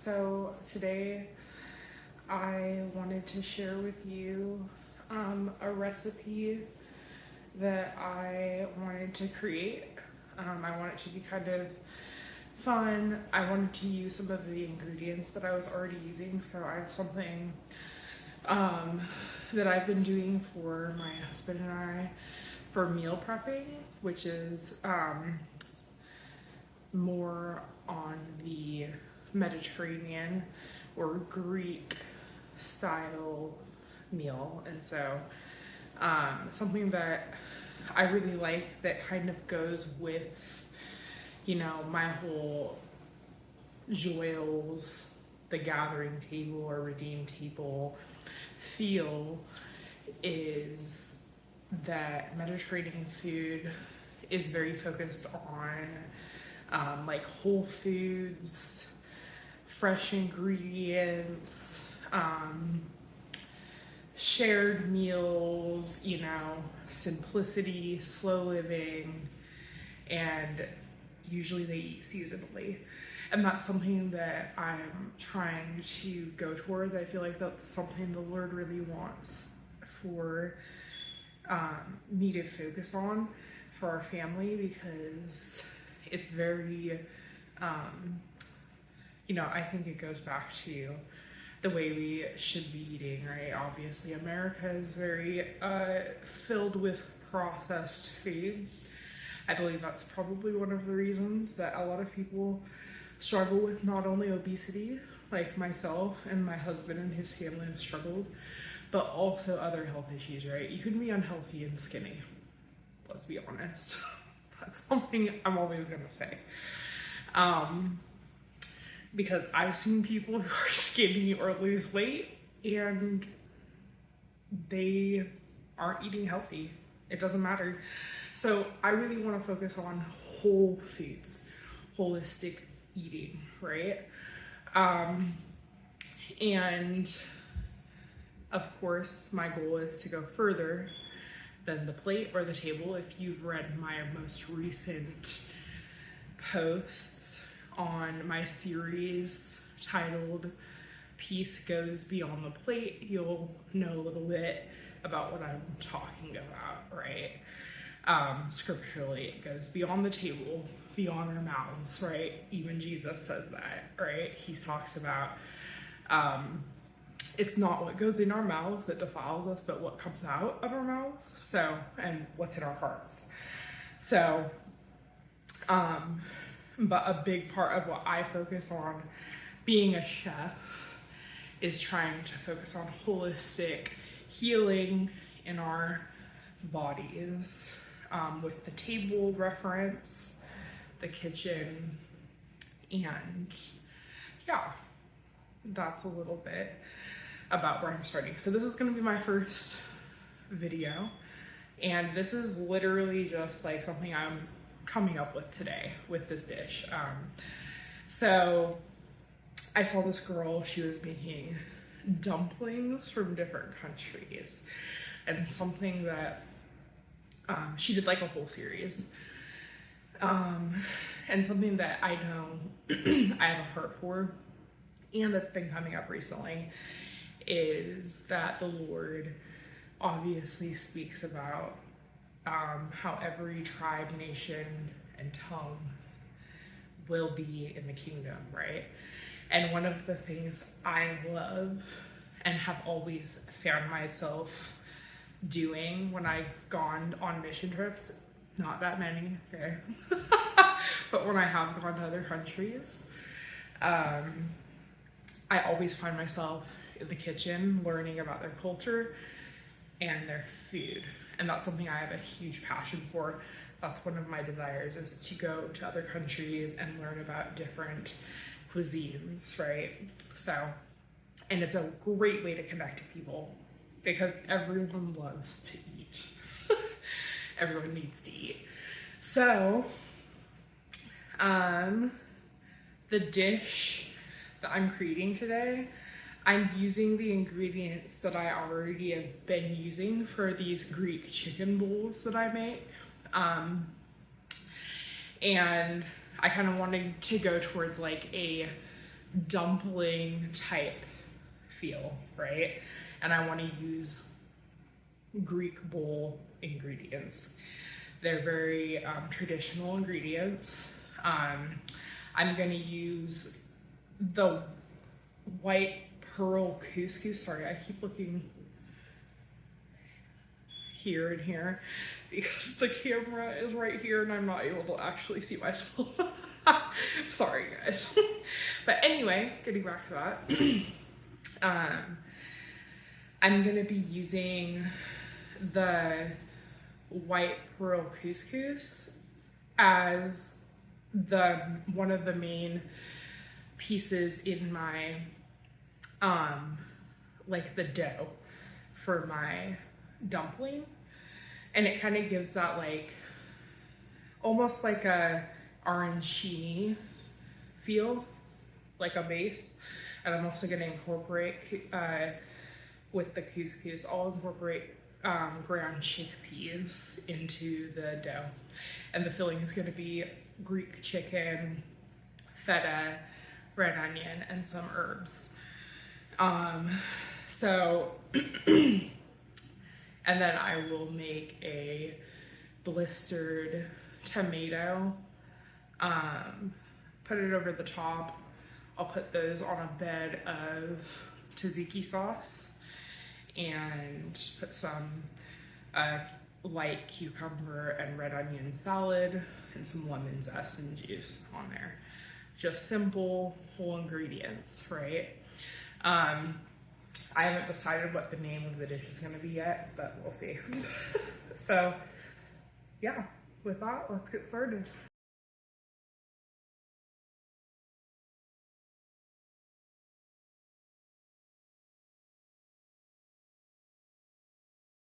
So today I wanted to share with you a recipe that I wanted to create. I want it to be kind of fun. I wanted to use some of the ingredients that I was already using, so I have something that I've been doing for my husband and I for meal prepping, which is more on the Mediterranean or Greek style meal. And so something that I really like that kind of goes with, you know, my whole Joyls, the gathering table or redeemed table feel, is that Mediterranean food is very focused on like whole foods, fresh ingredients, shared meals, you know, simplicity, slow living, and usually they eat seasonally. And that's something that I'm trying to go towards. I feel like that's something the Lord really wants for me to focus on for our family, because it's very, you know, I think it goes back to the way we should be eating, right? Obviously, America is very filled with processed foods. I believe that's probably one of the reasons that a lot of people struggle with not only obesity, like myself and my husband and his family have struggled, but also other health issues, right? You can be unhealthy and skinny. Let's be honest. That's something I'm always gonna say. Because I've seen people who are skinny or lose weight and they aren't eating healthy. It doesn't matter. So I really want to focus on whole foods, holistic eating, right? And of course, my goal is to go further than the plate or the table. If you've read my most recent posts on my series titled Peace Goes Beyond the Plate, you'll know a little bit about what I'm talking about, right? Scripturally, it goes beyond the table, beyond our mouths, right? Even Jesus says that, right? He talks about it's not what goes in our mouths that defiles us, but what comes out of our mouths. So, and what's in our hearts. So, but a big part of what I focus on being a chef is trying to focus on holistic healing in our bodies, with the table reference, the kitchen, and yeah, that's a little bit about where I'm starting. So this is going to be my first video, and this is literally just like something I'm coming up with today with this dish. So I saw this girl, she was making dumplings from different countries, and something that she did like a whole series, and something that I know I have a heart for, and that's been coming up recently, is that the Lord obviously speaks about how every tribe, nation, and tongue will be in the kingdom, right? And one of the things I love and have always found myself doing when I've gone on mission trips, not that many, okay, but when I have gone to other countries, I always find myself in the kitchen learning about their culture and their food. And that's something I have a huge passion for. That's one of my desires, is to go to other countries and learn about different cuisines, right? So, and it's a great way to connect to people because everyone loves to eat. Everyone needs to eat. So, the dish that I'm creating today, I'm using the ingredients that I already have been using for these Greek chicken bowls that I make. And I kind of wanted to go towards like a dumpling type feel, right? And I want to use Greek bowl ingredients. They're very traditional ingredients. I'm going to use the white pearl couscous. Sorry, I keep looking here and here because the camera is right here and I'm not able to actually see myself. Sorry, guys. But anyway, getting back to that. I'm going to be using the white pearl couscous as one of the main pieces in my like the dough for my dumpling, and it kind of gives that like almost like a arancini feel, like a base. And I'm also going to incorporate with the couscous, I'll incorporate ground chickpeas into the dough, and the filling is going to be Greek chicken, feta, red onion, and some herbs. So and then I will make a blistered tomato, put it over the top. I'll put those on a bed of tzatziki sauce and put some light cucumber and red onion salad and some lemon zest and juice on there. Just simple, whole ingredients, right? I haven't decided what the name of the dish is going to be yet, but we'll see. So, yeah, with that, let's get started.